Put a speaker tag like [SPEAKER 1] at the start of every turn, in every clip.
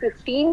[SPEAKER 1] 15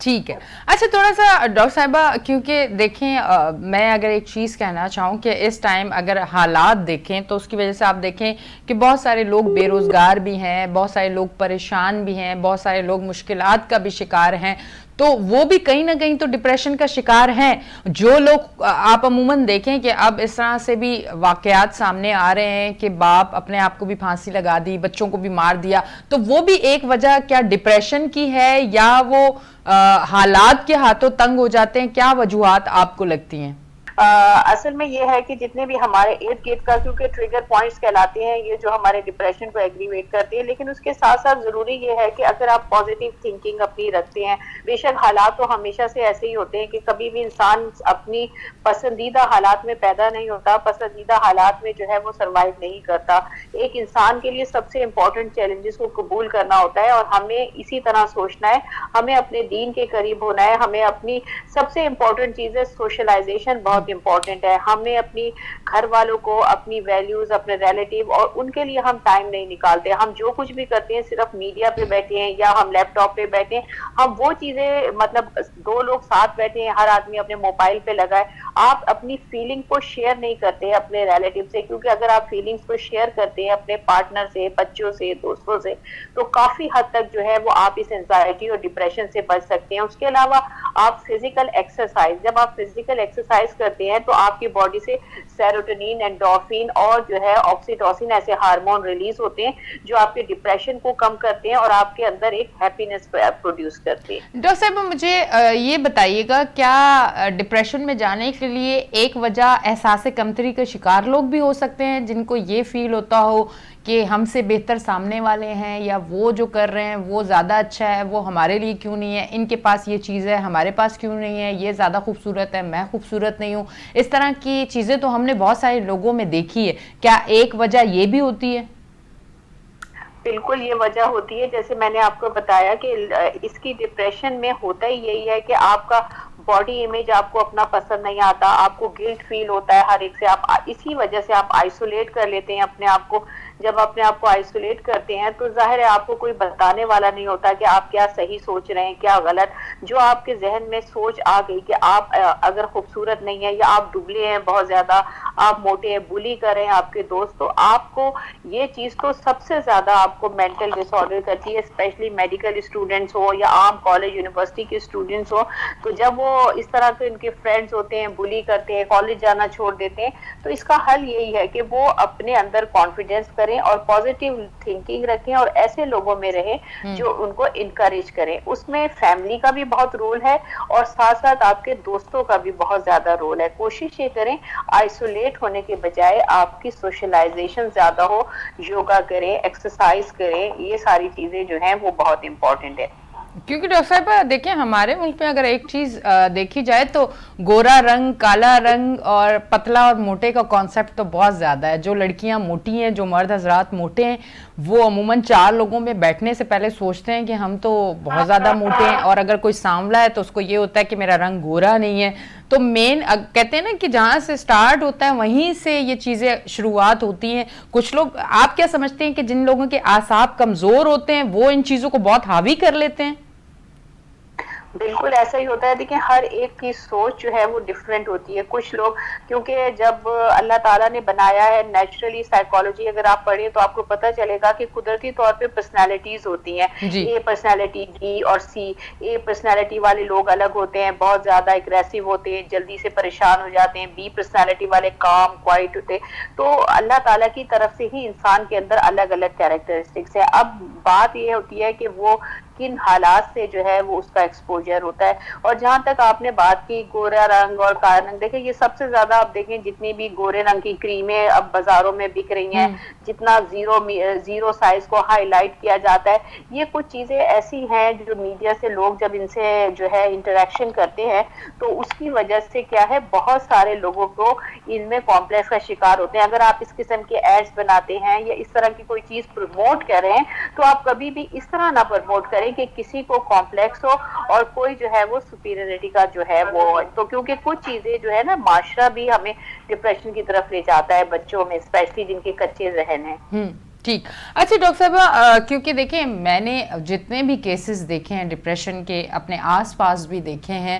[SPEAKER 2] ٹھیک ہے. اچھا تھوڑا سا ڈاکٹر صاحبہ, کیونکہ دیکھیں میں اگر ایک چیز کہنا چاہوں کہ اس ٹائم اگر حالات دیکھیں تو اس کی وجہ سے آپ دیکھیں کہ بہت سارے لوگ بے روزگار بھی ہیں, بہت سارے لوگ پریشان بھی ہیں, بہت سارے لوگ مشکلات کا بھی شکار ہیں, تو وہ بھی کہیں نہ کہیں تو ڈپریشن کا شکار ہیں. جو لوگ آپ عموماً دیکھیں کہ اب اس طرح سے بھی واقعات سامنے آ رہے ہیں کہ باپ اپنے آپ کو بھی پھانسی لگا دی, بچوں کو بھی مار دیا, تو وہ بھی ایک وجہ کیا ڈپریشن کی ہے یا وہ حالات کے ہاتھوں تنگ ہو جاتے ہیں؟ کیا وجوہات آپ کو لگتی ہیں؟
[SPEAKER 1] اصل میں یہ ہے کہ جتنے بھی ہمارے ارد گرد کا, کیونکہ ٹریگر پوائنٹس کہلاتے ہیں یہ جو ہمارے ڈپریشن کو ایگریویٹ کرتے ہیں, لیکن اس کے ساتھ ساتھ ضروری یہ ہے کہ اگر آپ پازیٹیو تھنکنگ اپنی رکھتے ہیں, بے شک حالات تو ہمیشہ سے ایسے ہی ہوتے ہیں کہ کبھی بھی انسان اپنی پسندیدہ حالات میں پیدا نہیں ہوتا, پسندیدہ حالات میں جو ہے وہ سروائیو نہیں کرتا. ایک انسان کے لیے سب سے امپورٹنٹ چیلنجز کو قبول کرنا ہوتا ہے, اور ہمیں اسی طرح سوچنا ہے, ہمیں اپنے دین کے قریب ہونا ہے, ہمیں اپنی سب سے امپورٹنٹ چیز ہے سوشلائزیشن بہت امپورٹنٹ ہے. ہمیں اپنی گھر والوں کو, اپنی ویلیوز, اپنے ریلیٹیو, اور ان کے لیے ہم ٹائم نہیں نکالتے. ہم جو کچھ بھی کرتے ہیں صرف میڈیا پہ بیٹھے ہیں یا ہم لیپ ٹاپ پہ بیٹھے ہیں, ہم وہ چیزیں مطلب دو لوگ ساتھ بیٹھے ہیں, ہر آدمی اپنے موبائل پہ لگا ہے, آپ اپنی فیلنگ کو شیئر نہیں کرتے اپنے ریلیٹیو سے, کیونکہ اگر آپ فیلنگس کو شیئر کرتے ہیں اپنے پارٹنر سے, بچوں سے, دوستوں سے, تو کافی حد تک جو ہے وہ آپ اس انزائٹی اور ڈپریشن سے بچ سکتے ہیں. اس کے علاوہ آپ فزیکل ایکسرسائز, جب آپ فزیکل ایکسرسائز کرتے ہیں تو آپ کی باڈی سے سیروٹونین, اینڈورفین اور جو ہے آکسیٹوسن ایسے ہارمون ریلیز ہوتے ہیں جو آپ کے ڈپریشن کو کم کرتے ہیں اور آپ کے اندر ایک ہیپینس پروڈیوس کرتے ہیں.
[SPEAKER 2] ڈاکٹر صاحب مجھے یہ بتائیے گا, کیا ڈپریشن میں جانے کے لیے ایک وجہ احساس کمتری کے شکار لوگ بھی ہو سکتے ہیں, جن کو یہ فیل ہوتا ہو کہ ہم سے بہتر سامنے والے ہیں, یا وہ جو کر رہے ہیں وہ زیادہ اچھا ہے, وہ ہمارے لیے کیوں نہیں ہے, ان کے پاس یہ چیز ہے ہمارے پاس کیوں نہیں ہے, یہ زیادہ خوبصورت ہے میں خوبصورت نہیں ہوں, اس طرح کی چیزیں تو ہم نے بہت سارے لوگوں میں دیکھی ہے. کیا ایک وجہ یہ بھی ہوتی ہے؟
[SPEAKER 1] بالکل یہ وجہ ہوتی ہے, جیسے میں نے آپ کو بتایا کہ اس کی ڈپریشن میں ہوتا ہی یہی ہے کہ آپ کا باڈی امیج آپ کو اپنا پسند نہیں آتا, آپ کو گلٹ فیل ہوتا ہے ہر ایک سے, آپ اسی وجہ سے آپ آئسولیٹ کر لیتے ہیں اپنے آپ کو. جب اپنے آپ کو آئسولیٹ کرتے ہیں تو ظاہر ہے آپ کو کوئی بتانے والا نہیں ہوتا کہ آپ کیا صحیح سوچ رہے ہیں کیا غلط. جو آپ کے ذہن میں سوچ آ گئی کہ آپ اگر خوبصورت نہیں ہیں, یا آپ دبلے ہیں بہت زیادہ, آپ موٹے ہیں, بلی کر رہے ہیں آپ کے دوست, تو آپ کو یہ چیز تو سب سے زیادہ آپ کو مینٹل ڈس آرڈر کرتی ہے, اسپیشلی میڈیکل اسٹوڈنٹس ہو یا عام کالج یونیورسٹی کے اسٹوڈنٹس ہو. تو جب وہ اس طرح کے ان کے فرینڈز ہوتے ہیں, بلی کرتے ہیں, کالج جانا چھوڑ دیتے ہیں, تو اس کا حل یہی ہے کہ وہ اپنے اندر کانفیڈینس کریں اور پازیٹیو تھنکنگ رکھیں, اور ایسے لوگوں میں رہیں جو ان کو انکریج کریں. اس میں فیملی کا بھی بہت رول ہے اور ساتھ ساتھ آپ کے دوستوں کا بھی بہت زیادہ رول ہے. کوشش یہ کریں آئسولیٹ ہونے کے بجائے آپ کی سوشلائزیشن زیادہ ہو, یوگا کریں, ایکسرسائز کریں, یہ ساری چیزیں جو ہیں وہ بہت امپورٹنٹ ہے.
[SPEAKER 2] کیونکہ ڈاکٹر صاحب دیکھیں ہمارے ملک میں اگر ایک چیز دیکھی جائے تو گورا رنگ, کالا رنگ اور پتلا اور موٹے کا کانسیپٹ تو بہت زیادہ ہے. جو لڑکیاں موٹی ہیں, جو مرد حضرات موٹے ہیں, وہ عموماً چار لوگوں میں بیٹھنے سے پہلے سوچتے ہیں کہ ہم تو بہت زیادہ موٹے ہیں, اور اگر کوئی سانولا ہے تو اس کو یہ ہوتا ہے کہ میرا رنگ گورا نہیں ہے. تو مین کہتے ہیں نا کہ جہاں سے سٹارٹ ہوتا ہے وہیں سے یہ چیزیں شروعات ہوتی ہیں. کچھ لوگ, آپ کیا سمجھتے ہیں کہ جن لوگوں کے اعصاب کمزور ہوتے ہیں وہ ان چیزوں کو بہت حاوی کر لیتے ہیں؟
[SPEAKER 1] بالکل ایسا ہی ہوتا ہے. دیکھیں ہر ایک کی سوچ جو ہے وہ ڈفرینٹ ہوتی ہے. کچھ لوگ, کیونکہ جب اللہ تعالیٰ نے بنایا ہے نیچرلی, سائیکالوجی اگر آپ پڑھیں تو آپ کو پتہ چلے گا کہ قدرتی طور پہ پرسنالٹیز ہوتی ہیں. اے پرسنالٹی, بی اور سی. اے پرسنالٹی والے لوگ الگ ہوتے ہیں, بہت زیادہ اگریسو ہوتے ہیں, جلدی سے پریشان ہو جاتے ہیں. بی پرسنالٹی والے کام, کوائٹ ہوتے ہیں. تو اللہ تعالیٰ کی طرف سے ہی انسان کے اندر الگ الگ کیریکٹرسٹکس ہیں. اب بات یہ ہوتی ہے کہ وہ کن حالات سے جو ہے وہ اس کا ایکسپوجر ہوتا ہے. اور جہاں تک آپ نے بات کی گورا رنگ اور کالا رنگ, دیکھیں یہ سب سے زیادہ آپ دیکھیں جتنی بھی گورے رنگ کی کریمیں اب بازاروں میں بک رہی ہیں, جتنا زیرو سائز کو ہائی لائٹ کیا جاتا ہے, یہ کچھ چیزیں ایسی ہیں جو میڈیا سے لوگ جب ان سے جو ہے انٹریکشن کرتے ہیں تو اس کی وجہ سے کیا ہے بہت سارے لوگوں کو ان میں کمپلیکس کا شکار ہوتے ہیں. اگر آپ اس قسم کے ایڈز بناتے ہیں یا اس طرح کی کوئی چیز پروموٹ کر رہے ہیں تو آپ کبھی بھی اس طرح نہ پروموٹ کریں کہ کسی کو کمپلیکس ہو اور کوئی جو ہے وہ سپیریئرٹی کا جو ہے وہ. تو کیونکہ کچھ چیزیں جو ہے نا, معاشرہ بھی ہمیں ڈپریشن کی طرف لے جاتا ہے بچوں میں, اسپیشلی جن کے کچے ذہن ہیں.
[SPEAKER 2] ٹھیک. اچھا ڈاکٹر صاحبہ، کیونکہ دیکھیں میں نے جتنے بھی کیسز دیکھے ہیں ڈپریشن کے اپنے آس پاس بھی دیکھے ہیں،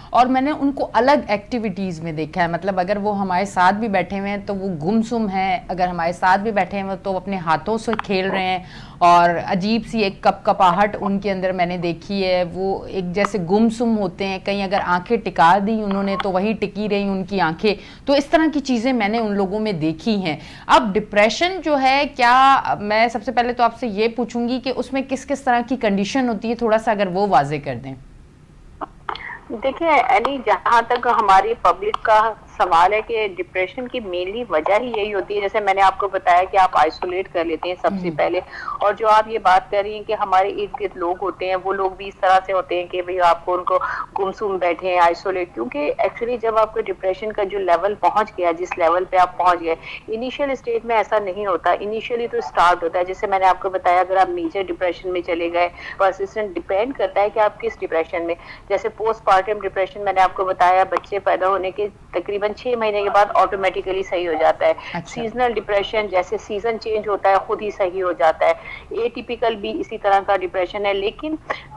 [SPEAKER 2] اور میں نے ان کو الگ ایکٹیویٹیز میں دیکھا ہے. مطلب اگر وہ ہمارے ساتھ بھی بیٹھے ہوئے ہیں تو وہ گمسم ہیں، اگر ہمارے ساتھ بھی بیٹھے ہوئے تو اپنے ہاتھوں سے کھیل رہے ہیں، اور عجیب سی ایک کپ کپاہٹ ان کے اندر میں نے دیکھی ہے. وہ ایک جیسے گمسم ہوتے ہیں، کہیں اگر آنکھیں ٹکا دی انہوں نے تو وہیں ٹکی رہی ان کی آنکھیں. تو اس طرح کی چیزیں میں نے ان لوگوں میں دیکھی ہیں. اب ڈپریشن جو ہے، کیا میں سب سے پہلے تو آپ سے یہ پوچھوں گی کہ اس میں کس کس طرح کی کنڈیشن ہوتی ہے، تھوڑا سا اگر وہ واضح کر دیں.
[SPEAKER 1] دیکھیں اینی، جہاں تک ہماری پبلک کا سوال ہے کہ ڈپریشن کی مینلی وجہ ہی یہی ہوتی ہے، جیسے میں نے آپ کو بتایا کہ آپ آئسولیٹ کر لیتے ہیں سب سے پہلے. اور جو آپ یہ بات کر رہی ہیں کہ ہمارے ارد گرد لوگ ہوتے ہیں، وہ لوگ بھی اس طرح سے ہوتے ہیں کہ بھئی آپ کو ان کو گمسم بیٹھے ہیں آئسولیٹ. کیونکہ ایکچولی جب آپ کو ڈپریشن کا جو لیول پہنچ گیا، جس لیول پہ آپ پہنچ گئے، انیشیل اسٹیج میں ایسا نہیں ہوتا. انیشیلی تو اسٹارٹ ہوتا ہے، جیسے میں نے آپ کو بتایا اگر آپ میجر ڈپریشن میں چلے گئے، پرسسٹنٹ ڈیپینڈ کرتا ہے کہ آپ کس ڈپریشن میں. جیسے پوسٹ پارٹم ڈپریشن میں نے آپ کو بتایا بچے پیدا ہونے کے تقریباً 6 مہینے کے بعد آٹومیٹیکلی صحیح ہو جاتا ہے. سیزنل ڈپریشن جیسے سیزن چینج ہوتا ہے خود ہی صحیح ہو جاتا ہے. اے ٹیپیکل بھی اسی طرح کا ڈپریشن ہے. لیکن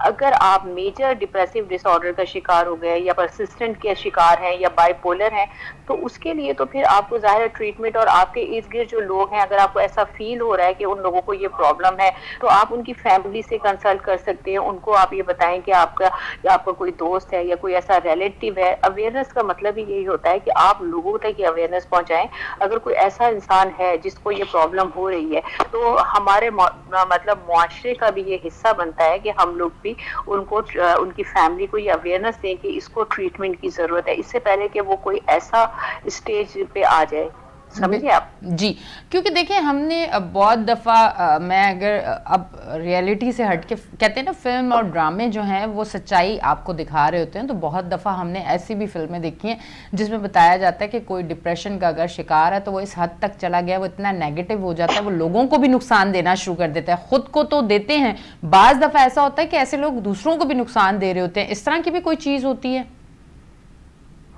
[SPEAKER 1] اگر آپ میجر ڈپریسو ڈس آرڈر کا شکار ہو گئے، یا پرسسٹنٹ کے شکار ہیں، یا بائی پولر ہیں، تو اس کے لیے تو پھر آپ کو ظاہر ٹریٹمنٹ، اور آپ کے ارد گرد جو لوگ ہیں اگر آپ کو ایسا فیل ہو رہا ہے کہ ان لوگوں کو یہ پرابلم ہے، تو آپ ان کی فیملی سے کنسلٹ کر سکتے ہیں. ان کو آپ یہ بتائیں کہ آپ کا کوئی دوست ہے یا کوئی ایسا ریلیٹیو ہے. اویئرنیس کا مطلب ہی یہی ہوتا ہے کہ آپ لوگوں تک یہ اویئرنیس پہنچائیں. اگر کوئی ایسا انسان ہے جس کو یہ پرابلم ہو رہی ہے، تو ہمارے مطلب معاشرے کا بھی یہ حصہ بنتا ہے کہ ہم لوگ بھی ان کو، ان کی فیملی کو یہ اویئرنیس دیں کہ اس کو ٹریٹمنٹ کی ضرورت ہے، اس سے پہلے کہ وہ کوئی ایسا اسٹیج پہ آ جائے. سمجھے آپ؟
[SPEAKER 2] جی. کیونکہ دیکھیں ہم نے بہت دفعہ، میں اگر اب ریئلٹی سے ہٹ کے، کہتے ہیں نا فلم اور ڈرامے جو ہیں وہ سچائی آپ کو دکھا رہے ہوتے ہیں، تو بہت دفعہ ہم نے ایسی بھی فلمیں دیکھی ہیں جس میں بتایا جاتا ہے کہ کوئی ڈپریشن کا اگر شکار ہے تو وہ اس حد تک چلا گیا، وہ اتنا نیگیٹو ہو جاتا ہے، وہ لوگوں کو بھی نقصان دینا شروع کر دیتا ہے. خود کو تو دیتے ہیں، بعض دفعہ ایسا ہوتا ہے کہ ایسے لوگ دوسروں کو بھی نقصان دے رہے ہوتے ہیں. اس طرح کی بھی کوئی چیز ہوتی ہے؟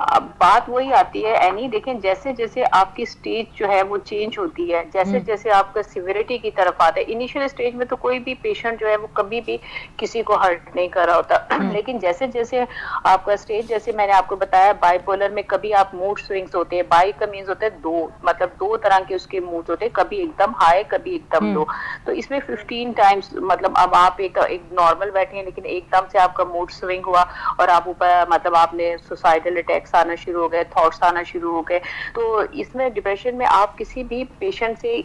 [SPEAKER 1] اب بات وہی آتی ہے اینی، دیکھیں جیسے جیسے آپ کی سٹیج جو ہے وہ چینج ہوتی ہے، جیسے جیسے آپ کا سیویریٹی کی طرف آتا ہے. انیشیل سٹیج میں تو کوئی بھی پیشنٹ جو ہے وہ کبھی بھی کسی کو ہرٹ نہیں کر رہا ہوتا. لیکن جیسے جیسے آپ کا سٹیج، جیسے میں نے آپ کو بتایا بائی پولر میں کبھی آپ موڈ سوئنگز ہوتے ہیں. بائی کا مینز ہوتا ہے دو، مطلب دو طرح کے اس کے موڈ ہوتے ہیں، کبھی ایک دم ہائی کبھی ایک دم لو. تو اس میں 15 ٹائمز، مطلب اب آپ ایک نارمل بیٹھے ہیں لیکن ایک دم سے آپ کا موڈ سوئنگ ہوا، اور آپ اوپر مطلب آپ نے سوسائڈل اٹیکس آنا شروع ہو گئے، تھاٹس آنا شروع ہو گئے. تو اس میں ڈپریشن میں آپ کسی بھی پیشنٹ سے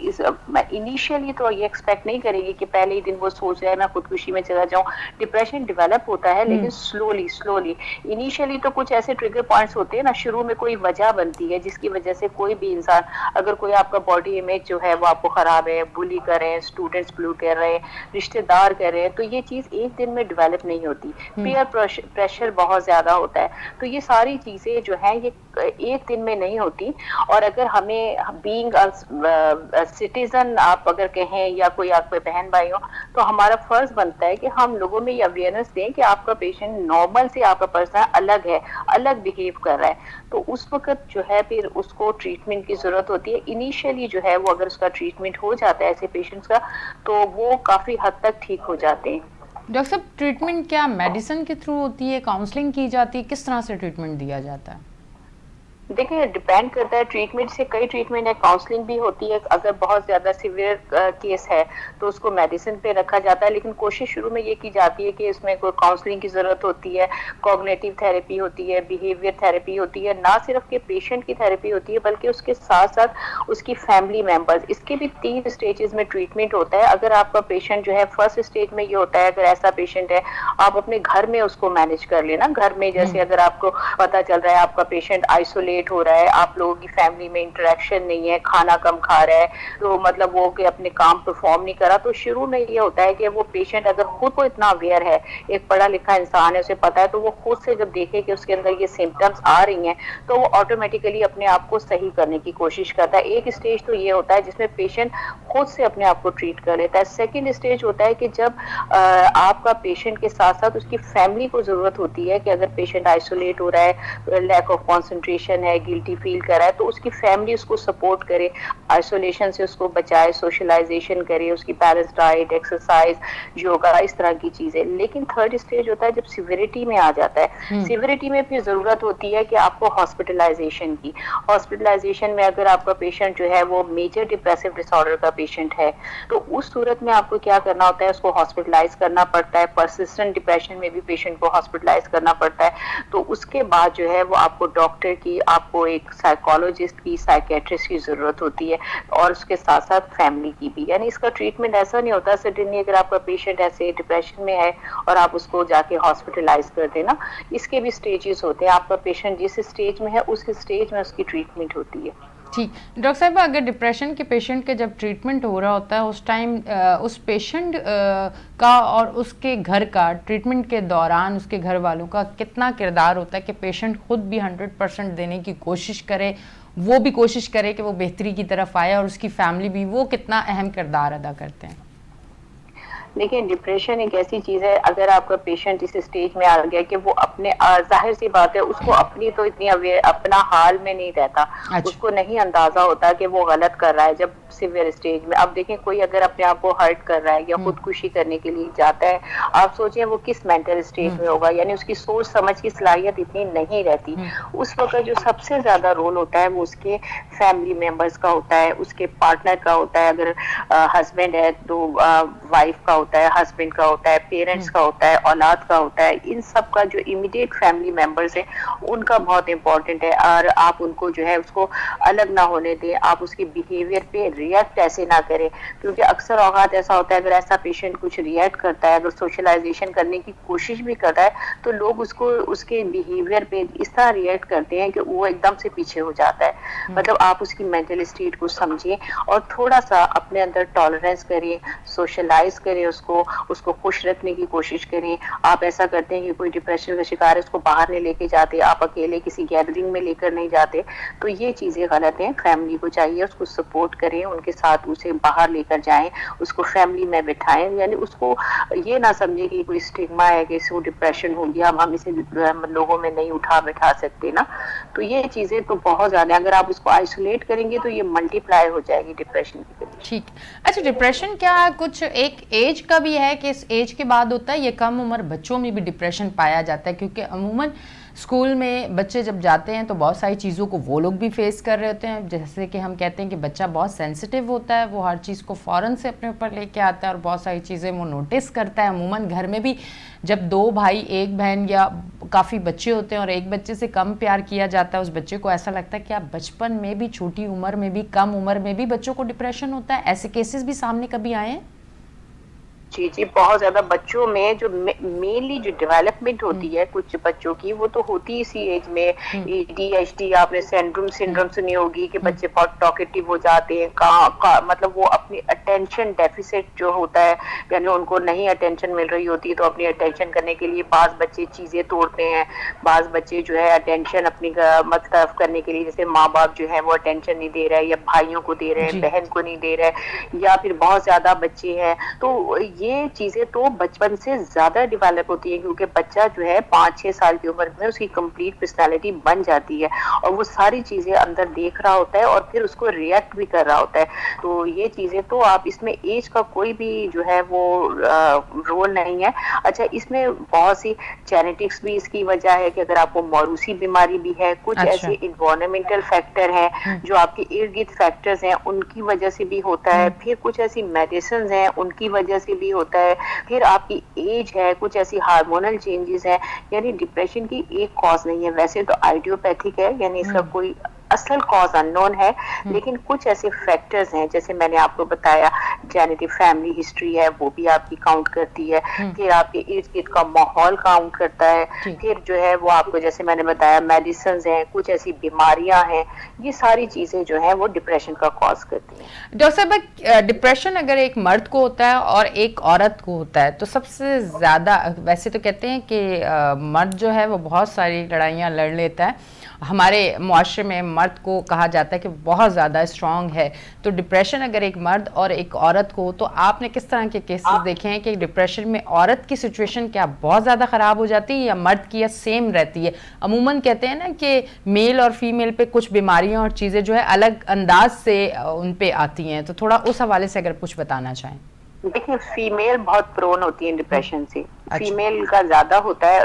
[SPEAKER 1] انیشیلی تو یہ ایکسپیکٹ نہیں کریں گے کہ پہلے ہی دن وہ سوچ رہے ہیں میں خودکشی میں چلا جاؤں. ڈپریشن ڈیولپ ہوتا ہے لیکن سلولی. انیشیلی تو کچھ ایسے ٹریگر پوائنٹس ہوتے ہیں نا، شروع میں کوئی وجہ بنتی ہے جس کی وجہ سے کوئی بھی انسان، اگر کوئی آپ کا باڈی امیج جو ہے وہ آپ کو خراب ہے، بلی کر رہے ہیں، اسٹوڈنٹس بلو کر رہے ہیں، رشتے دار کر رہے ہیں، تو یہ چیز ایک دن میں ڈیولپ نہیں ہوتی. پیئر پریشر بہت زیادہ ہوتا ہے. تو یہ ساری چیزیں جو ہیں یہ ایک دن میں نہیں ہوتی. اور اگر ہمیں بینگ سٹیزن آپ اگر کہیں، یا کوئی آپ کے بہن بھائی ہو، تو ہمارا فرض بنتا ہے کہ ہم لوگوں میں یہ اویئرنیس دیں کہ آپ کا پیشنٹ نارمل سے آپ کا پرسن الگ ہے، الگ بیہیو کر رہا ہے. تو اس وقت جو ہے پھر اس کو ٹریٹمنٹ کی ضرورت ہوتی ہے. انیشیلی جو ہے وہ اگر اس کا ٹریٹمنٹ ہو جاتا ہے ایسے پیشنٹس کا، تو وہ کافی حد تک ٹھیک ہو جاتے ہیں.
[SPEAKER 2] ڈاکٹر صاحب ٹریٹمنٹ کیا میڈیسن کے تھرو ہوتی ہے، کاؤنسلنگ کی جاتی ہے، کس طرح سے ٹریٹمنٹ دیا جاتا ہے؟
[SPEAKER 1] دیکھیں ڈیپینڈ کرتا ہے ٹریٹمنٹ سے. کئی ٹریٹمنٹ ہے، کاؤنسلنگ بھی ہوتی ہے. اگر بہت زیادہ سیویئر کیس ہے تو اس کو میڈیسن پہ رکھا جاتا ہے. لیکن کوشش شروع میں یہ کی جاتی ہے کہ اس میں کوئی کاؤنسلنگ کی ضرورت ہوتی ہے، کوگنیٹو تھراپی ہوتی ہے، بیہیویئر تھراپی ہوتی ہے. نہ صرف کہ پیشنٹ کی تھراپی ہوتی ہے بلکہ اس کے ساتھ ساتھ اس کی فیملی ممبرز. اس کے بھی 3 اسٹیجز میں ٹریٹمنٹ ہوتا ہے. اگر آپ کا پیشنٹ جو ہے فرسٹ اسٹیج میں یہ ہوتا ہے، اگر ایسا پیشنٹ ہے آپ اپنے گھر میں اس کو مینیج کر لینا. گھر میں جیسے اگر آپ کو پتا چل رہا ہے آپ کا پیشنٹ آئسولیٹ ہو رہا ہے، آپ لوگوں کی فیملی میں انٹریکشن نہیں ہے، کھانا کم کھا رہا ہے، تو مطلب وہ کہ اپنے کام پرفارم نہیں کرا. تو شروع میں یہ ہوتا ہے کہ وہ پیشنٹ اگر خود کو اتنا اویئر ہے، ایک پڑھا لکھا انسان ہے، اسے پتا ہے، تو وہ خود سے جب دیکھے کہ اس کے اندر یہ سمپٹمس آ رہی ہیں تو وہ آٹومیٹیکلی اپنے آپ کو صحیح کرنے کی کوشش کرتا ہے. ایک اسٹیج تو یہ ہوتا ہے جس میں پیشنٹ خود سے اپنے آپ کو ٹریٹ کر لیتا ہے. سیکنڈ اسٹیج ہوتا ہے کہ جب آپ کا پیشنٹ کے ساتھ ساتھ اس کی فیملی کو ضرورت ہوتی ہے کہ اگر پیشنٹ آئسولیٹ ہو رہا ہے، لیک آف کانسنٹریشن ڈپریشن ہے, گلٹی فیل کر رہا ہے, تو اس کی فیملی اس کو سپورٹ کرے, آئسولیشن سے اس کو بچائے, سوشلائزیشن کرے, اس کی بیلنس ڈائٹ, ایکسرسائز, یوگا, اس طرح کی چیزیں. لیکن تھرڈ اسٹیج ہوتا ہے جب سیویرٹی میں آ جاتا ہے. سیویرٹی میں پھر ضرورت ہوتی ہے کہ آپ کو ہاسپٹلائزیشن کی. ہاسپٹلائزیشن میں اگر آپ کا پیشنٹ جو ہے وہ میجر ڈپریسو ڈس آرڈر کا پیشنٹ ہے, تو اس صورت میں آپ کو کیا کرنا ہوتا ہے, اس کو ہاسپٹلائز کرنا پڑتا ہے. پرسسٹنٹ ڈپریشن میں بھی پیشنٹ کو ہاسپٹلائز کرنا پڑتا ہے. تو اس کے بعد جو ہے وہ آپ کو ڈاکٹر کی, آپ کو ایک سائیکالوجسٹ کی, سائیکیٹرسٹ کی ضرورت ہوتی ہے, اور اس کے ساتھ ساتھ فیملی کی بھی. یعنی اس کا ٹریٹمنٹ ایسا نہیں ہوتا سڈنلی اگر آپ کا پیشنٹ ایسے ڈپریشن میں ہے اور آپ اس کو جا کے ہاسپٹلائز کر دینا. اس کے بھی اسٹیجز ہوتے ہیں. آپ کا پیشنٹ جس اسٹیج میں ہے اس اسٹیج میں اس کی ٹریٹمنٹ ہوتی ہے.
[SPEAKER 2] ٹھیک. ڈاکٹر صاحبہ, اگر ڈپریشن کے پیشنٹ کے جب ٹریٹمنٹ ہو رہا ہوتا ہے اس ٹائم اس پیشنٹ کا اور اس کے گھر کا ٹریٹمنٹ کے دوران اس کے گھر والوں کا کتنا کردار ہوتا ہے کہ پیشنٹ خود بھی 100% دینے کی کوشش کرے, وہ بھی کوشش کرے کہ وہ بہتری کی طرف آئے, اور اس کی فیملی بھی, وہ کتنا اہم کردار ادا کرتے ہیں؟
[SPEAKER 1] دیکھیں, ڈپریشن ایک ایسی چیز ہے, اگر آپ کا پیشنٹ اس اسٹیج میں آ گیا کہ وہ اپنے, ظاہر سی بات ہے اس کو اپنی تو اتنی اپنا حال میں نہیں رہتا, اس کو نہیں اندازہ ہوتا کہ وہ غلط کر رہا ہے جب سیویئر اسٹیج میں. اب دیکھیں, کوئی اگر اپنے آپ کو ہرٹ کر رہا ہے یا خودکشی کرنے کے لیے جاتا ہے, آپ سوچیں وہ کس مینٹل اسٹیج میں ہوگا. یعنی اس کی سوچ سمجھ کی صلاحیت اتنی نہیں رہتی. اس وقت جو سب سے زیادہ رول ہوتا ہے وہ اس کے فیملی ممبرس کا ہوتا ہے, اس کے پارٹنر کا ہوتا ہے. اگر ہسبینڈ ہے تو وائف کا ہوتا ہے, ہسبینڈ کا ہوتا ہے, پیرنٹس کا ہوتا ہے, اولاد کا ہوتا ہے. ان سب کا جو امیڈیٹ فیملی ممبرس ہیں ان کا بہت امپورٹنٹ ہے. اور آپ ان کو جو ہے اس کو الگ نہ ہونے دیں. آپ اس کے بیہیویئر پہ ریئیکٹ ایسے نہ کریں, کیونکہ اکثر اوقات ایسا ہوتا ہے اگر ایسا پیشنٹ کچھ ریئیکٹ کرتا ہے, اگر سوشلائزیشن کرنے کی کوشش بھی کرتا ہے, تو لوگ اس کو اس کے بیہیویئر پہ اس طرح ریئیکٹ کرتے ہیں کہ وہ ایک دم سے پیچھے ہو جاتا ہے. مطلب آپ اس کی مینٹل اسٹیٹ کو سمجھیں اور تھوڑا سا اپنے اندر ٹالرنس کریں, سوشلائز کریں, اس کو خوش رکھنے کی کوشش کریں. آپ ایسا کرتے ہیں کہ کوئی ڈپریشن کا شکار ہے اس کو باہر نہیں لے کے جاتے, آپ اکیلے کسی گیدرنگ میں لے کر نہیں جاتے, تو یہ چیزیں غلط ہیں. فیملی کو چاہیے اس کو سپورٹ کریں, ان کے ساتھ اسے باہر لے کر جائیں, اس کو فیملی میں بٹھائیں. یعنی اس کو یہ نہ سمجھے کہ کوئی اسٹگما ہے کہ اس کو ڈپریشن ہو گیا, ہم اسے لوگوں میں نہیں بٹھا سکتے نا. تو یہ چیزیں تو بہت زیادہ, اگر آپ اس کو آئسولیٹ کریں گے تو یہ ملٹی پلائی ہو جائے گی ڈپریشن کی.
[SPEAKER 2] ٹھیک. اچھا, ڈپریشن کیا کچھ ایک ایج کا بھی ہے کہ اس ایج کے بعد ہوتا ہے؟ یہ کم عمر بچوں میں بھی ڈپریشن پایا جاتا ہے, کیونکہ عموماً اسکول میں بچے جب جاتے ہیں تو بہت ساری چیزوں کو وہ لوگ بھی فیس کر رہے ہوتے ہیں. جیسے کہ ہم کہتے ہیں کہ بچہ بہت سینسٹیو ہوتا ہے, وہ ہر چیز کو فوراً سے اپنے اوپر لے کے آتا ہے اور بہت ساری چیزیں وہ نوٹس کرتا ہے. عموماً گھر میں بھی جب 2 بھائی 1 بہن یا کافی بچے ہوتے ہیں اور ایک بچے سے کم پیار کیا جاتا ہے, اس بچے کو ایسا لگتا ہے کہ آپ بچپن میں بھی, چھوٹی عمر میں بھی, کم عمر میں بھی بچوں کو ڈپریشن ہوتا ہے. ایسے کیسز بھی سامنے کبھی آئے ہیں؟
[SPEAKER 1] جی, بہت زیادہ. بچوں میں جو مینلی جو ڈیولپمنٹ ہوتی ہے کچھ بچوں کی, وہ تو ہوتی اسی ایج میں. ADHD آپ نے سنڈروم سنی ہوگی کہ بچے بہت ٹاکیٹیو ہو جاتے ہیں, مطلب وہ اپنی اٹینشن ڈیفیسٹ جو ہوتا ہے, یعنی ان کو نہیں اٹینشن مل رہی ہوتی, تو اپنی اٹینشن کرنے کے لیے بعض بچے چیزیں توڑتے ہیں, بعض بچے جو ہے اٹینشن اپنی مطلب کرنے کے لیے, جیسے ماں باپ جو ہے وہ اٹینشن نہیں دے رہے, یا بھائیوں کو دے رہے ہیں, بہن کو نہیں دے رہے, یا پھر بہت زیادہ بچے ہیں. تو یہ چیزیں تو بچپن سے زیادہ ڈیولپ ہوتی ہیں, کیونکہ بچہ جو ہے 5-6 سال کی عمر میں اس کی کمپلیٹ پرسنالٹی بن جاتی ہے, اور وہ ساری چیزیں اندر دیکھ رہا ہوتا ہے اور پھر اس کو ریئیکٹ بھی کر رہا ہوتا ہے. تو یہ چیزیں تو آپ, اس میں ایج کا کوئی بھی جو ہے وہ رول نہیں ہے. اچھا, اس میں بہت سی جینیٹکس بھی اس کی وجہ ہے کہ اگر آپ کو موروثی بیماری بھی ہے, کچھ ایسے انوائرمنٹل فیکٹر ہیں جو آپ کے ارد گرد فیکٹرز ہیں ان کی وجہ سے بھی ہوتا ہے, پھر کچھ ایسی میڈیسنز ہیں ان کی وجہ سے بھی ہوتا ہے, پھر آپ کی ایج ہے, کچھ ایسی ہارمونل چینجز ہیں. یعنی ڈپریشن کی ایک کاز نہیں ہے. ویسے تو آئیڈیوپیتھک ہے, یعنی اس کا کوئی اصل کاز ان نون ہے, لیکن کچھ ایسے فیکٹرز ہیں جیسے میں نے آپ کو بتایا, جینیٹک فیملی ہسٹری ہے وہ بھی آپ کی کاؤنٹ کرتی ہے, پھر آپ کے ارد گرد کا ماحول کاؤنٹ کرتا ہے, پھر جو ہے وہ آپ کو جیسے میں نے بتایا میڈیسنز ہیں, کچھ ایسی بیماریاں ہیں, یہ ساری چیزیں جو ہیں وہ ڈپریشن کا کاز کرتی ہیں.
[SPEAKER 2] ڈاکٹر صاحب, ڈپریشن اگر ایک مرد کو ہوتا ہے اور ایک عورت کو ہوتا ہے تو سب سے زیادہ, ویسے تو کہتے ہیں کہ مرد جو ہے وہ بہت ساری لڑائیاں لڑ لیتا ہے, ہمارے معاشرے میں مرد کو کہا جاتا ہے کہ بہت زیادہ اسٹرانگ ہے, تو ڈپریشن اگر ایک مرد اور ایک عورت کو, تو آپ نے کس طرح کے کیسز دیکھے ہیں کہ ڈپریشن میں عورت کی سچویشن کیا بہت زیادہ خراب ہو جاتی ہے یا مرد کی یا سیم رہتی ہے؟ عموماً کہتے ہیں نا کہ میل اور فیمیل پہ کچھ بیماریاں اور چیزیں جو ہے الگ انداز سے ان پہ آتی ہیں, تو تھوڑا اس حوالے سے اگر کچھ بتانا چاہیں.
[SPEAKER 1] دیکھیں فیمیل بہت پرون ہوتی ہیں ڈپریشن سے, فیمیل کا زیادہ ہوتا ہے,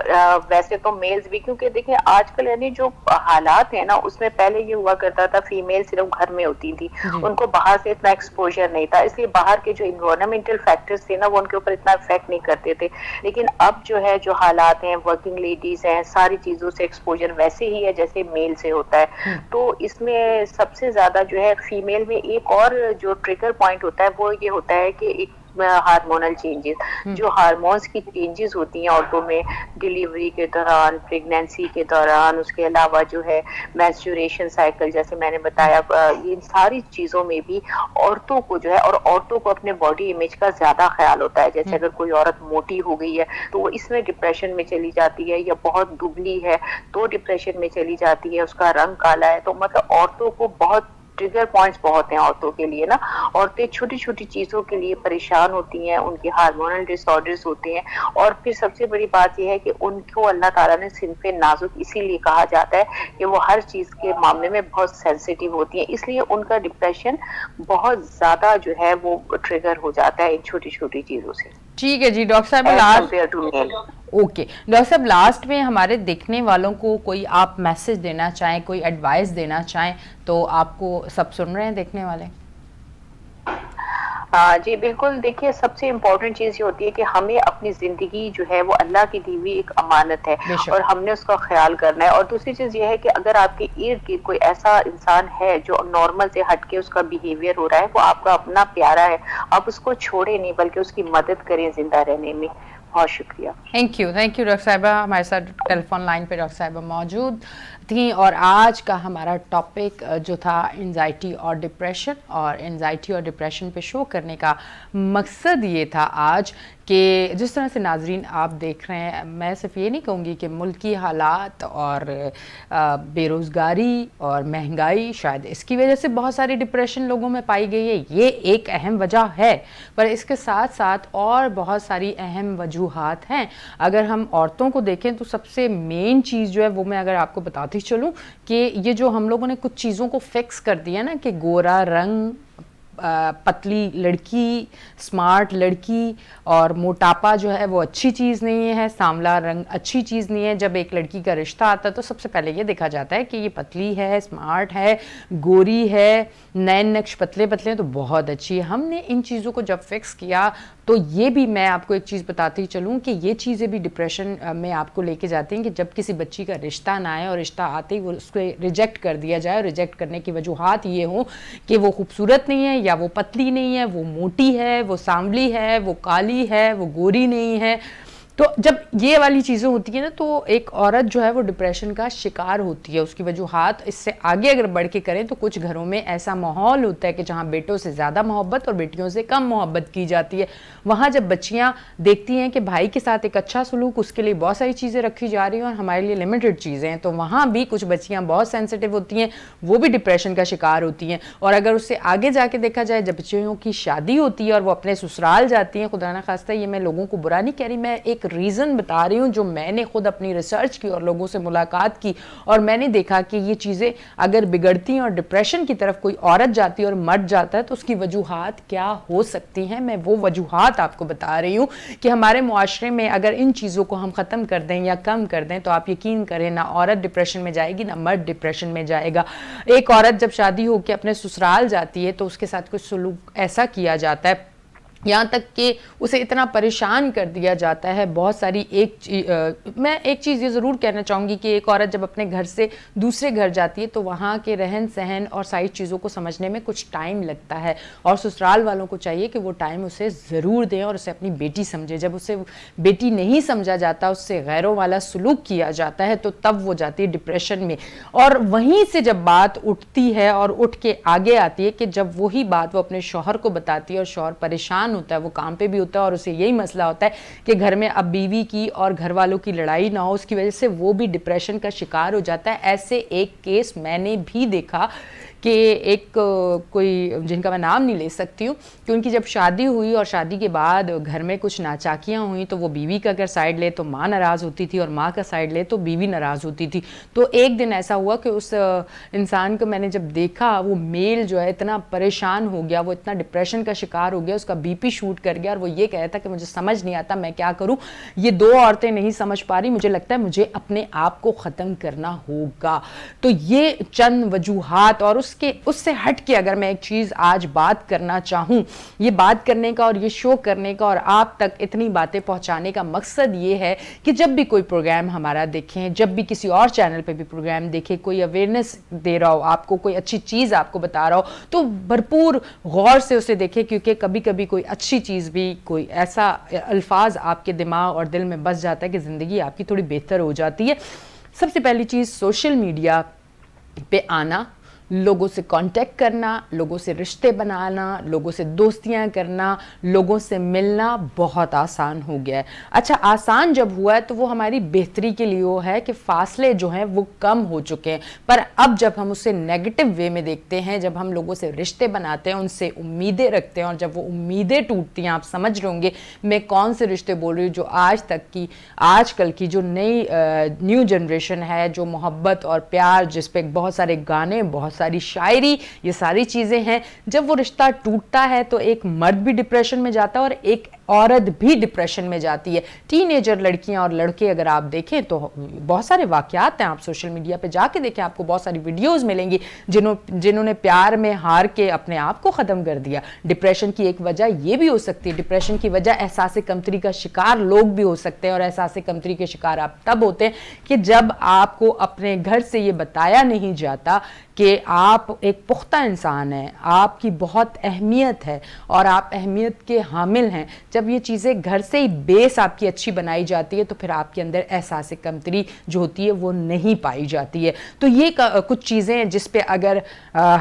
[SPEAKER 1] ویسے تو میلز بھی, کیونکہ دیکھیں آج کل یعنی جو حالات ہیں نا اس میں پہلے یہ ہوا کرتا تھا فیمیل صرف گھر میں ہوتی تھی, ان کو باہر سے اتنا ایکسپوجر نہیں تھا, اس لیے باہر کے جو انوائرمنٹل فیکٹرز تھے نا وہ ان کے اوپر اتنا افیکٹ نہیں کرتے تھے. لیکن اب جو ہے جو حالات ہیں, ورکنگ لیڈیز ہیں, ساری چیزوں سے ایکسپوجر ویسے ہی ہے جیسے میل سے ہوتا ہے. تو اس میں سب سے زیادہ جو ہے فیمیل میں ایک اور جو ٹریگر پوائنٹ ہوتا ہے وہ یہ ہوتا ہے کہ ایک ہارمونل چینجز, جو ہارمونز کی چینجز ہوتی ہیں عورتوں میں ڈیلیوری کے دوران, پریگنینسی کے دوران, اس کے علاوہ جو ہے مینسٹریشن سائیکل جیسے میں نے بتایا, ان ساری چیزوں میں بھی عورتوں کو جو ہے, اور عورتوں کو اپنے باڈی امیج کا زیادہ خیال ہوتا ہے. جیسے اگر کوئی عورت موٹی ہو گئی ہے تو وہ اس میں ڈپریشن میں چلی جاتی ہے, یا بہت دبلی ہے تو ڈپریشن میں چلی جاتی ہے, اس کا رنگ کالا ہے. تو مطلب عورتوں کو بہت ٹریگر پوائنٹس بہت ہیں عورتوں کے لیے نا. عورتیں چھوٹی چھوٹی چیزوں کے لیے پریشان ہوتی ہیں, ان کے ہارمونل ڈس آرڈرز ہوتے ہیں. اور پھر سب سے بڑی بات یہ ہے کہ ان کو اللہ تعالیٰ نے صنف نازک اسی لیے کہا جاتا ہے کہ وہ ہر چیز کے معاملے میں بہت سینسیٹیو ہوتی ہیں, اس لیے ان کا ڈپریشن بہت زیادہ جو ہے وہ ٹریگر ہو جاتا ہے ان چھوٹی چھوٹی چیزوں سے.
[SPEAKER 2] ٹھیک ہے جی ڈاکٹر صاحب, اوکے ڈاکٹر صاحب لاسٹ میں ہمارے دیکھنے والوں کو کوئی آپ میسج دینا چاہیں, کوئی ایڈوائس دینا چاہیں, تو آپ کو سب سن رہے ہیں دیکھنے والے.
[SPEAKER 1] جی بالکل, دیکھیے سب سے امپورٹنٹ چیز یہ ہوتی ہے کہ ہمیں اپنی زندگی جو ہے وہ اللہ کی دی ہوئی ایک امانت ہے اور ہم نے اس کا خیال کرنا ہے. اور دوسری چیز یہ ہے کہ اگر آپ کے ارد گرد کوئی ایسا انسان ہے جو نارمل سے ہٹ کے اس کا بیہیویئر ہو رہا ہے, وہ آپ کا اپنا پیارا ہے, آپ اس کو چھوڑے نہیں بلکہ اس کی مدد کریں زندہ رہنے میں. بہت شکریہ.
[SPEAKER 2] تھینک یو ڈاکٹر صاحبہ. ہمارے ساتھ ٹیلی فون لائن پہ ڈاکٹر صاحبہ موجود تھیں, اور آج کا ہمارا ٹاپک جو تھا انزائٹی اور ڈپریشن, اور انزائٹی اور ڈپریشن پہ شو کرنے کا مقصد یہ تھا آج کہ جس طرح سے ناظرین آپ دیکھ رہے ہیں, میں صرف یہ نہیں کہوں گی کہ ملکی حالات اور بے روزگاری اور مہنگائی شاید اس کی وجہ سے بہت ساری ڈپریشن لوگوں میں پائی گئی ہے, یہ ایک اہم وجہ ہے, پر اس کے ساتھ ساتھ اور بہت ساری اہم وجوہات ہیں. اگر ہم عورتوں کو دیکھیں تو سب سے مین چیز جو ہے وہ میں اگر آپ کو بتاتی چلوں کہ یہ جو ہم لوگوں نے کچھ چیزوں کو فکس کر دیا نا کہ گورا رنگ, پتلی لڑکی, سمارٹ لڑکی, اور موٹاپا جو ہے وہ اچھی چیز نہیں ہے, سانولا رنگ اچھی چیز نہیں ہے. جب ایک لڑکی کا رشتہ آتا ہے تو سب سے پہلے یہ دیکھا جاتا ہے کہ یہ پتلی ہے, سمارٹ ہے, گوری ہے, نین نقش پتلے پتلے ہیں تو بہت اچھی ہے. ہم نے ان چیزوں کو جب فکس کیا تو یہ بھی میں آپ کو ایک چیز بتاتی چلوں کہ یہ چیزیں بھی ڈپریشن میں آپ کو لے کے جاتی ہیں کہ جب کسی بچی کا رشتہ نہ آئے اور رشتہ آتے ہی وہ اس کو ریجیکٹ کر دیا جائے, اور ریجیکٹ کرنے کی وجوہات یہ ہوں کہ وہ خوبصورت نہیں ہے, یا وہ پتلی نہیں ہے, وہ موٹی ہے, وہ سانولی ہے, وہ کالی ہے, وہ گوری نہیں ہے. تو جب یہ والی چیزیں ہوتی ہیں نا تو ایک عورت جو ہے وہ ڈپریشن کا شکار ہوتی ہے. اس کی وجوہات اس سے آگے اگر بڑھ کے کریں تو کچھ گھروں میں ایسا ماحول ہوتا ہے کہ جہاں بیٹوں سے زیادہ محبت اور بیٹیوں سے کم محبت کی جاتی ہے. وہاں جب بچیاں دیکھتی ہیں کہ بھائی کے ساتھ ایک اچھا سلوک, اس کے لیے بہت ساری چیزیں رکھی جا رہی ہیں اور ہمارے لیے لمیٹڈ چیزیں ہیں, تو وہاں بھی کچھ بچیاں بہت سینسیٹیو ہوتی ہیں, وہ بھی ڈپریشن کا شکار ہوتی ہیں. اور اگر اس سے آگے جا کے دیکھا جائے, جب بچیوں کی شادی ہوتی ہے اور وہ اپنے سسرال جاتی ہیں, خدا نہ خواستہ یہ میں لوگوں کو برا نہیں کہہ رہی, میں ایک ریزن بتا رہی ہوں جو میں نے خود اپنی ریسرچ کی اور لوگوں سے ملاقات کی, اور میں نے دیکھا کہ یہ چیزیں اگر بگڑتی ہیں اور ڈپریشن کی طرف کوئی عورت جاتی ہے اور مرد جاتا ہے تو اس کی وجوہات کیا ہو سکتی ہیں. میں وہ وجوہات آپ کو بتا رہی ہوں کہ ہمارے معاشرے میں اگر ان چیزوں کو ہم ختم کر دیں یا کم کر دیں تو آپ یقین کریں نہ عورت ڈپریشن میں جائے گی نہ مرد ڈپریشن میں جائے گا. ایک عورت جب شادی ہو کے اپنے سسرال جاتی ہے تو اس کے ساتھ کچھ سلوک ایسا کیا جاتا ہے یہاں تک کہ اسے اتنا پریشان کر دیا جاتا ہے. بہت ساری میں ایک چیز یہ ضرور کہنا چاہوں گی کہ ایک عورت جب اپنے گھر سے دوسرے گھر جاتی ہے تو وہاں کے رہن سہن اور ساری چیزوں کو سمجھنے میں کچھ ٹائم لگتا ہے, اور سسرال والوں کو چاہیے کہ وہ ٹائم اسے ضرور دیں اور اسے اپنی بیٹی سمجھے. جب اسے بیٹی نہیں سمجھا جاتا, اس سے غیروں والا سلوک کیا جاتا ہے, تو تب وہ جاتی ہے ڈپریشن میں. اور وہیں سے جب بات اٹھتی ہے اور اٹھ کے آگے آتی ہے کہ جب وہی بات وہ اپنے شوہر کو بتاتی ہے اور شوہر پریشان ہوتا ہے وہ کام پہ بھی ہوتا ہے اور اسے یہی مسئلہ ہوتا ہے کہ گھر میں اب بیوی کی اور گھر والوں کی لڑائی نہ ہو, اس کی وجہ سے وہ بھی ڈپریشن کا شکار ہو جاتا ہے. ایسے ایک کیس میں نے بھی دیکھا کہ ایک کوئی جن کا میں نام نہیں لے سکتی ہوں, کہ ان کی جب شادی ہوئی اور شادی کے بعد گھر میں کچھ ناچاکیاں ہوئیں تو وہ بیوی کا اگر سائڈ لے تو ماں ناراض ہوتی تھی اور ماں کا سائڈ لے تو بیوی ناراض ہوتی تھی. تو ایک دن ایسا ہوا کہ اس انسان کو میں نے جب دیکھا, وہ میل جو ہے اتنا پریشان ہو گیا, وہ اتنا ڈپریشن کا شکار ہو گیا, اس کا بی پی شوٹ کر گیا, اور وہ یہ کہا تھا کہ مجھے سمجھ نہیں آتا میں کیا کروں, یہ دو عورتیں نہیں سمجھ پا رہی, مجھے لگتا ہے مجھے اپنے آپ کو ختم کرنا ہوگا. تو یہ چند وجوہات, اور اس سے ہٹ کے اگر میں ایک چیز آج بات کرنا چاہوں, یہ بات کرنے کا اور یہ شو کرنے کا اور آپ تک اتنی باتیں پہنچانے کا مقصد یہ ہے کہ جب بھی کوئی پروگرام ہمارا دیکھیں, جب بھی کسی اور چینل پہ بھی پروگرام دیکھیں, کوئی اویئرنیس دے رہا ہو آپ کو, کوئی اچھی چیز آپ کو بتا رہا ہو, تو بھرپور غور سے اسے دیکھیں, کیونکہ کبھی کبھی کوئی اچھی چیز بھی, کوئی ایسا الفاظ آپ کے دماغ اور دل میں بس جاتا ہے کہ زندگی آپ کی تھوڑی بہتر ہو جاتی ہے. سب سے پہلی چیز, سوشل میڈیا پہ آنا, لوگوں سے کانٹیکٹ کرنا, لوگوں سے رشتے بنانا, لوگوں سے دوستیاں کرنا, لوگوں سے ملنا بہت آسان ہو گیا ہے. اچھا, آسان جب ہوا ہے تو وہ ہماری بہتری کے لیے وہ ہے کہ فاصلے جو ہیں وہ کم ہو چکے ہیں, پر اب جب ہم اسے نیگیٹو وے میں دیکھتے ہیں, جب ہم لوگوں سے رشتے بناتے ہیں, ان سے امیدیں رکھتے ہیں, اور جب وہ امیدیں ٹوٹتی ہیں, آپ سمجھ رہے ہوں گے میں کون سے رشتے بول رہی ہوں, جو آج کل کی جو نیو جنریشن ہے, جو محبت اور پیار, جس پہ بہت سارے گانے, بہت ساری شاعری, یہ ساری چیزیں ہیں, جب وہ رشتہ ٹوٹتا ہے تو ایک مرد بھی ڈپریشن میں جاتا ہے اور ایک عورت بھی ڈپریشن میں جاتی ہے. ٹین ایجر لڑکیاں اور لڑکے اگر آپ دیکھیں تو بہت سارے واقعات ہیں, آپ سوشل میڈیا پہ جا کے دیکھیں, آپ کو بہت ساری ویڈیوز ملیں گی جنہوں نے پیار میں ہار کے اپنے آپ کو ختم کر دیا. ڈپریشن کی ایک وجہ یہ بھی ہو سکتی ہے, ڈپریشن کی وجہ احساس کمتری کا شکار لوگ بھی ہو سکتے ہیں, اور احساس کمتری کے شکار آپ تب ہوتے ہیں کہ جب آپ کو اپنے گھر سے یہ بتایا نہیں جاتا کہ آپ ایک پختہ انسان ہیں, آپ کی بہت اہمیت ہے اور آپ اہمیت کے حامل ہیں. جب یہ چیزیں گھر سے ہی بیس آپ کی اچھی بنائی جاتی ہے تو پھر آپ کے اندر احساس کمتری جو ہوتی ہے وہ نہیں پائی جاتی ہے. تو یہ کچھ چیزیں ہیں جس پہ اگر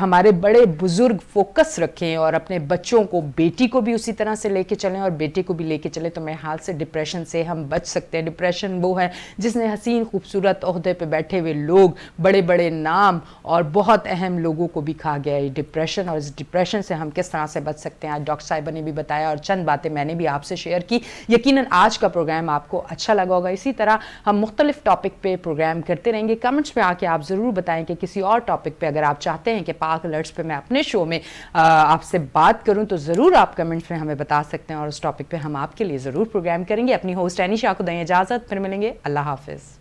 [SPEAKER 2] ہمارے بڑے بزرگ فوکس رکھیں اور اپنے بچوں کو, بیٹی کو بھی اسی طرح سے لے کے چلیں اور بیٹے کو بھی لے کے چلیں, تو میرے خیال سے ڈپریشن سے ہم بچ سکتے ہیں. ڈپریشن وہ ہے جس نے حسین خوبصورت عہدے پہ بیٹھے ہوئے لوگ, بڑے بڑے نام اور بہت اہم لوگوں کو بھی کھا گیا ہے ڈپریشن. اور اس ڈپریشن سے ہم کس طرح سے بچ سکتے ہیں, آج ڈاکٹر صاحبہ نے بھی بتایا اور چند باتیں میں نے بھی آپ سے شیئر کی. یقیناً آج کا پروگرام آپ کو اچھا لگا ہوگا. اسی طرح ہم مختلف ٹاپک پہ پروگرام کرتے رہیں گے. کمنٹس پہ آ کے آپ ضرور بتائیں کہ کسی اور ٹاپک پہ اگر آپ چاہتے ہیں کہ پاک الرٹس پہ میں اپنے شو میں آپ سے بات کروں تو ضرور آپ کمنٹس میں ہمیں بتا سکتے ہیں, اور اس ٹاپک پہ ہم آپ کے لیے ضرور پروگرام کریں گے. اپنی ہوسٹ اینی شاہ کو دیں اجازت, پھر ملیں گے. اللہ حافظ.